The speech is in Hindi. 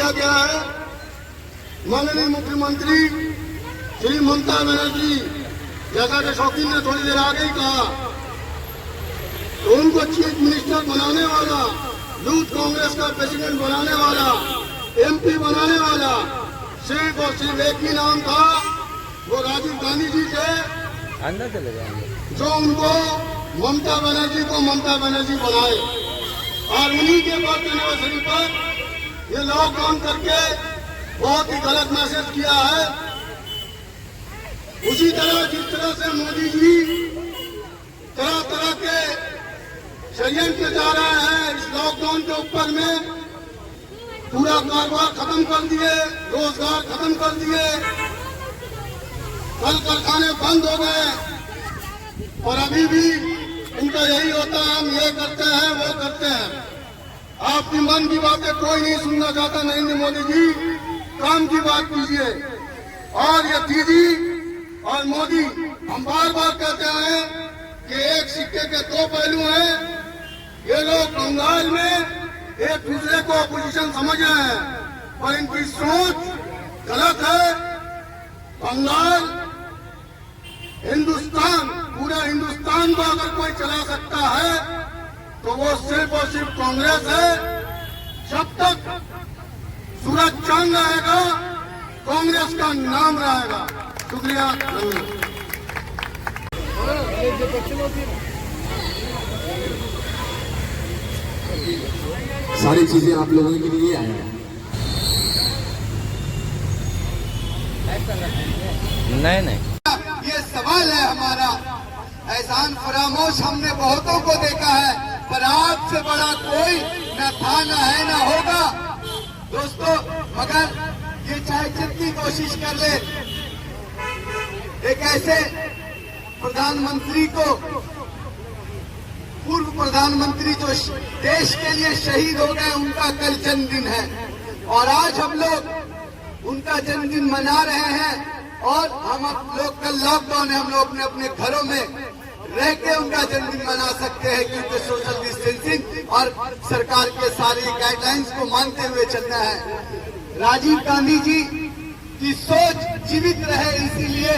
किया गया है। माननीय मुख्यमंत्री श्री ममता बनर्जी, जैसा कि शौकीन ने थोड़ी देर आगे ही कहा, तो उनको चीफ मिनिस्टर बनाने वाला, यूथ कांग्रेस का प्रेसिडेंट बनाने वाला, एमपी बनाने वाला सिर्फ और सिर्फ एक ही नाम था, वो राजीव गांधी जी थे, अंदर चले जाएंगे, जो उनको ममता बनर्जी बनाए। और उन्हीं के बर्थ एनिवर्सरी पर ये लॉकडाउन करके बहुत ही गलत मैसेज किया है। उसी तरह जिस तरह से मोदी जी तरह तरह के षड्यंत्र जा रहे हैं इस लॉकडाउन के ऊपर में, पूरा कारोबार खत्म कर दिए, रोजगार खत्म कर दिए, कल कारखाने बंद हो गए, और अभी भी उनका यही होता है, हम ये करते हैं वो करते हैं। आपकी मन की बातें कोई नहीं सुनना चाहता नरेंद्र मोदी जी, काम की बात कीजिए। और ये दीदी और मोदी, हम बार बार कहते हैं कि एक सिक्के के दो पहलू हैं। ये लोग बंगाल में एक दूसरे को अपोजिशन समझ रहे हैं, पर इनकी सोच गलत है। बंगाल हिंदुस्तान, पूरा हिंदुस्तान को अगर कोई चला सकता है तो वो सिर्फ और सिर्फ कांग्रेस है। जब तक सूरज चांद रहेगा, कांग्रेस का नाम रहेगा। शुक्रिया। सारी चीजें आप लोगों के लिए आए हैं। नहीं, ये सवाल है हमारा। एहसान फरामोश हमने बहुतों को देखा है, पर आपसे बड़ा कोई न था, न है, न होगा। दोस्तों, मगर ये चाहे जितनी कोशिश कर ले, एक ऐसे प्रधानमंत्री को, पूर्व प्रधानमंत्री जो देश के लिए शहीद हो गए, उनका कल जन्मदिन है और आज हम लोग उनका जन्मदिन मना रहे हैं। और हम लोग कल लॉकडाउन है, हम लोग अपने अपने घरों में रह के उनका जन्मदिन मना सकते हैं, क्योंकि सोशल डिस्टेंसिंग और सरकार के सारी गाइडलाइंस को मानते हुए चलना है। राजीव गांधी जी की सोच जीवित रहे, इसीलिए